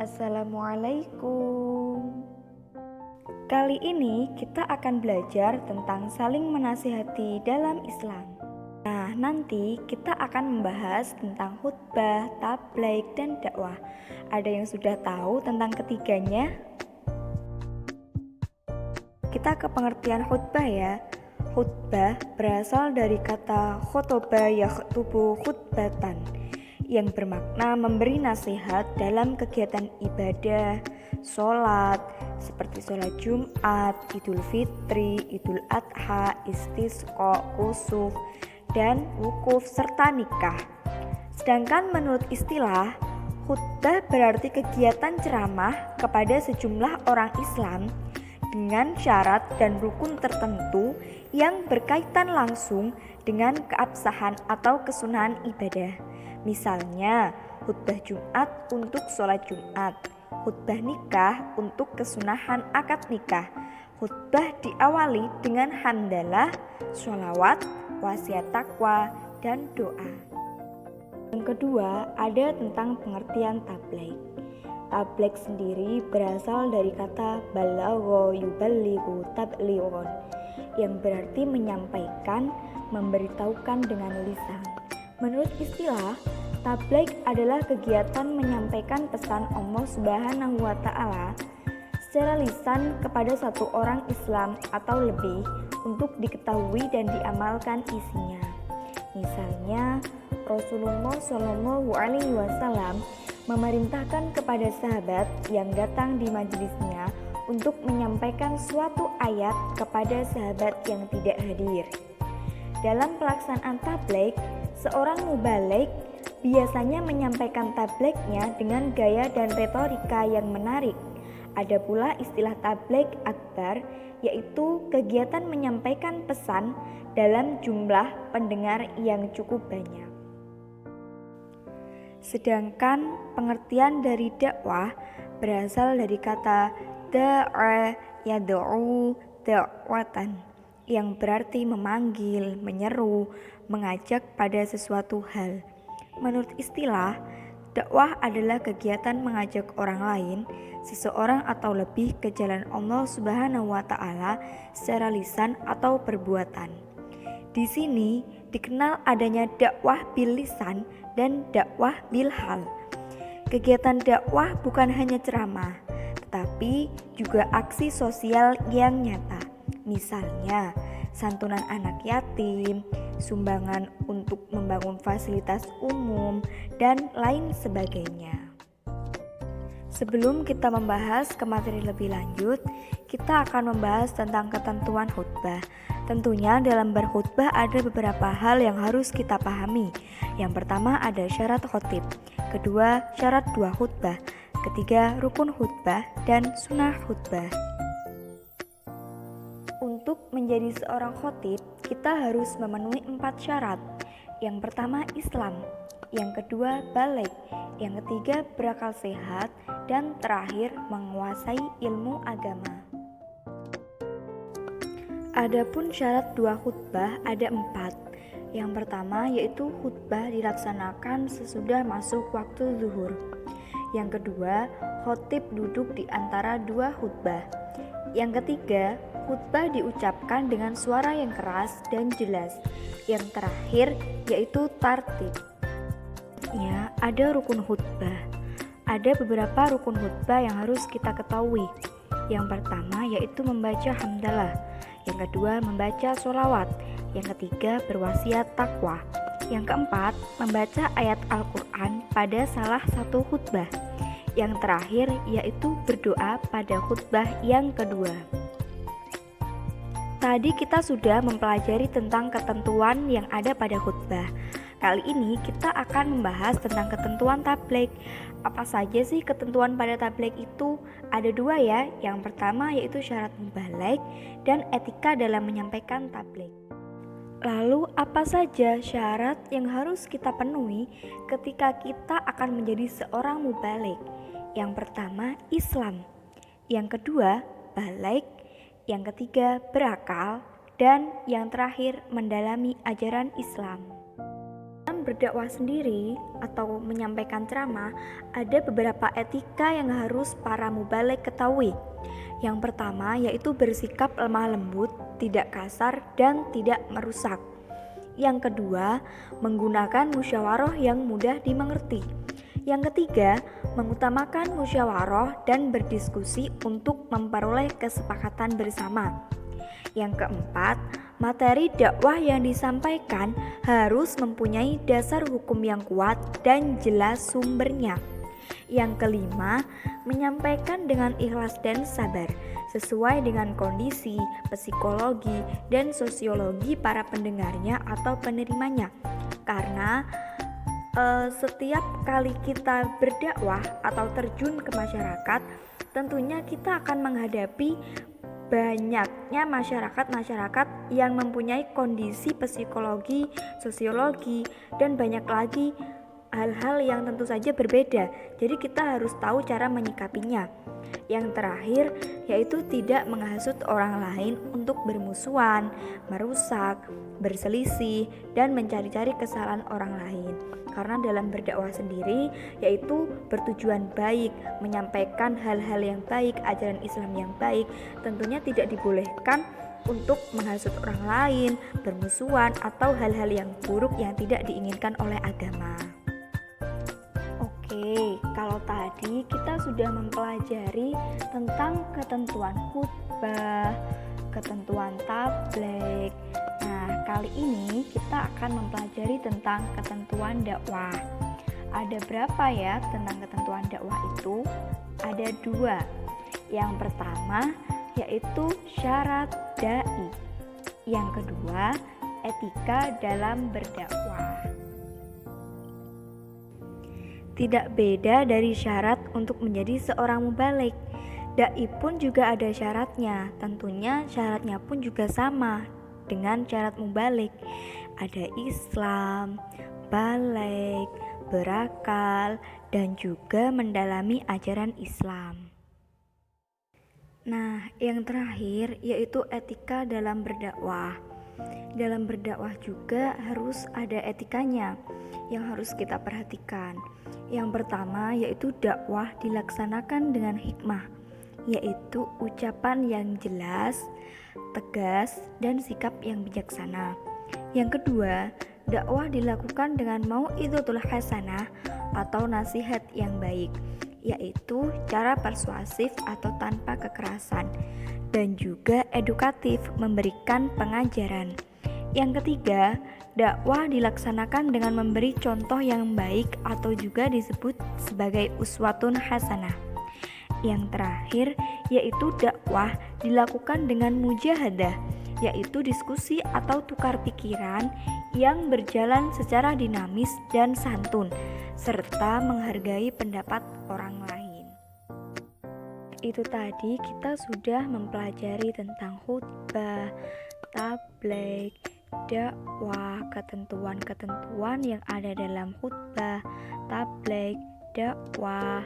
Assalamualaikum. Kali ini kita akan belajar tentang saling menasihati dalam Islam. Nah, nanti kita akan membahas tentang khutbah, tabligh, dan dakwah. Ada yang sudah tahu tentang ketiganya? Kita ke pengertian khutbah ya. Khutbah berasal dari kata khotoba yakhtubu khutbatan, yang bermakna memberi nasihat dalam kegiatan ibadah, sholat, seperti sholat Jumat, Idul Fitri, Idul Adha, istisqa, kusuf, dan wukuf, serta nikah. Sedangkan menurut istilah, khutbah berarti kegiatan ceramah kepada sejumlah orang Islam dengan syarat dan rukun tertentu yang berkaitan langsung dengan keabsahan atau kesunahan ibadah. Misalnya, khutbah Jumat untuk sholat Jumat, khutbah nikah untuk kesunahan akad nikah. Khutbah diawali dengan hamdalah, sholawat, wasiat taqwa, dan doa. Yang kedua, ada tentang pengertian tabligh. Tabligh sendiri berasal dari kata balagha yuballighu tablighon, yang berarti menyampaikan, memberitahukan dengan lisan. Menurut istilah, tabligh adalah kegiatan menyampaikan pesan Allah Subhanahu wa Ta'ala secara lisan kepada satu orang Islam atau lebih untuk diketahui dan diamalkan isinya. Misalnya, Rasulullah Shallallahu Alaihi Wasallam memerintahkan kepada sahabat yang datang di majelisnya untuk menyampaikan suatu ayat kepada sahabat yang tidak hadir. Dalam pelaksanaan tabligh, seorang mubaligh biasanya menyampaikan tablighnya dengan gaya dan retorika yang menarik. Ada pula istilah tabligh akbar, yaitu kegiatan menyampaikan pesan dalam jumlah pendengar yang cukup banyak. Sedangkan pengertian dari dakwah berasal dari kata da'a yad'u da'watan, yang berarti memanggil, menyeru, mengajak pada sesuatu hal. Menurut istilah, dakwah adalah kegiatan mengajak orang lain, seseorang atau lebih ke jalan Allah Subhanahu wa Ta'ala secara lisan atau perbuatan. Di sini dikenal adanya dakwah bil lisan dan dakwah bil hal. Kegiatan dakwah bukan hanya ceramah, tetapi juga aksi sosial yang nyata. Misalnya, santunan anak yatim, sumbangan untuk membangun fasilitas umum, dan lain sebagainya. Sebelum kita membahas ke materi lebih lanjut, kita akan membahas tentang ketentuan khutbah. Tentunya dalam berkhutbah ada beberapa hal yang harus kita pahami. Yang pertama ada syarat khotib, kedua syarat dua khutbah, ketiga rukun khutbah, dan sunnah khutbah. Untuk menjadi seorang khotib, kita harus memenuhi 4 syarat. Yang pertama Islam, yang kedua baligh, yang ketiga berakal sehat, dan terakhir menguasai ilmu agama. Adapun syarat dua khutbah ada 4. Yang pertama yaitu khutbah dilaksanakan sesudah masuk waktu zuhur. Yang kedua, khotib duduk di antara dua khutbah. Yang ketiga, khutbah diucapkan dengan suara yang keras dan jelas. Yang terakhir yaitu tartib. Ya, ada rukun khutbah. Ada beberapa rukun khutbah yang harus kita ketahui. Yang pertama yaitu membaca hamdalah. Yang kedua membaca sholawat. Yang ketiga berwasiat taqwa. Yang keempat membaca ayat Al-Quran pada salah satu khutbah. Yang terakhir yaitu berdoa pada khutbah yang kedua. Tadi kita sudah mempelajari tentang ketentuan yang ada pada khutbah. Kali ini kita akan membahas tentang ketentuan tabligh. Apa saja sih ketentuan pada tabligh itu? Ada 2 ya. Yang pertama yaitu syarat mubaligh dan etika dalam menyampaikan tabligh. Lalu apa saja syarat yang harus kita penuhi ketika kita akan menjadi seorang mubaligh? Yang pertama Islam, yang kedua baligh, yang ketiga berakal, dan yang terakhir mendalami ajaran Islam. Dalam dalam berdakwah sendiri atau menyampaikan ceramah, ada beberapa etika yang harus para mubaligh ketahui. Yang pertama yaitu bersikap lemah lembut, tidak kasar, dan tidak merusak. Yang kedua, menggunakan musyawarah yang mudah dimengerti. Yang ketiga, mengutamakan musyawarah dan berdiskusi untuk memperoleh kesepakatan bersama. Yang keempat, materi dakwah yang disampaikan harus mempunyai dasar hukum yang kuat dan jelas sumbernya. Yang kelima, menyampaikan dengan ikhlas dan sabar, sesuai dengan kondisi, psikologi, dan sosiologi para pendengarnya atau penerimanya. Karena setiap kali kita berdakwah atau terjun ke masyarakat, tentunya kita akan menghadapi banyaknya masyarakat yang mempunyai kondisi psikologi, sosiologi, dan banyak lagi hal-hal yang tentu saja berbeda. Jadi kita harus tahu cara menyikapinya. Yang terakhir yaitu tidak menghasut orang lain untuk bermusuhan, merusak, berselisih, dan mencari-cari kesalahan orang lain. Karena dalam berdakwah sendiri yaitu bertujuan baik, menyampaikan hal-hal yang baik, ajaran Islam yang baik, tentunya tidak dibolehkan untuk menghasut orang lain, bermusuhan, atau hal-hal yang buruk yang tidak diinginkan oleh agama. Oke, kalau tadi kita sudah mempelajari tentang ketentuan khutbah, ketentuan tabligh. Nah, kali ini kita akan mempelajari tentang ketentuan dakwah. Ada berapa ya tentang ketentuan dakwah itu? Ada 2. Yang pertama yaitu syarat dai. Yang kedua, etika dalam berdakwah. Tidak beda dari syarat untuk menjadi seorang mubaligh. Dai pun juga ada syaratnya. Tentunya syaratnya pun juga sama dengan syarat mubaligh. Ada Islam, baligh, berakal, dan juga mendalami ajaran Islam. Nah, yang terakhir yaitu etika dalam berdakwah. Dalam berdakwah juga harus ada etikanya yang harus kita perhatikan. Yang pertama yaitu dakwah dilaksanakan dengan hikmah, yaitu ucapan yang jelas, tegas, dan sikap yang bijaksana. Yang kedua, dakwah dilakukan dengan mau'izatul hasanah atau nasihat yang baik, yaitu cara persuasif atau tanpa kekerasan, dan juga edukatif, memberikan pengajaran. Yang ketiga, dakwah dilaksanakan dengan memberi contoh yang baik atau juga disebut sebagai uswatun hasanah. Yang terakhir yaitu dakwah dilakukan dengan mujahadah, yaitu diskusi atau tukar pikiran yang berjalan secara dinamis dan santun, serta menghargai pendapat orang lain. Itu tadi kita sudah mempelajari tentang khutbah, tabligh, dakwah, ketentuan-ketentuan yang ada dalam khutbah, tabligh, dakwah,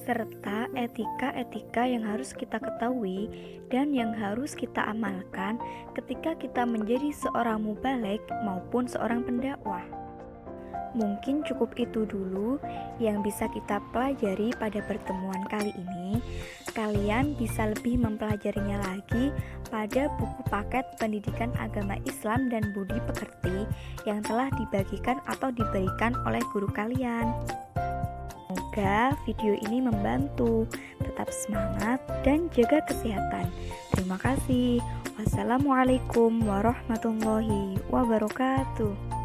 serta etika-etika yang harus kita ketahui dan yang harus kita amalkan ketika kita menjadi seorang mubaligh maupun seorang pendakwah. Mungkin cukup itu dulu yang bisa kita pelajari pada pertemuan kali ini. Kalian bisa lebih mempelajarinya lagi pada buku paket pendidikan agama Islam dan budi pekerti yang telah dibagikan atau diberikan oleh guru kalian. Semoga video ini membantu. Tetap semangat dan jaga kesehatan. Terima kasih. Wassalamualaikum warahmatullahi wabarakatuh.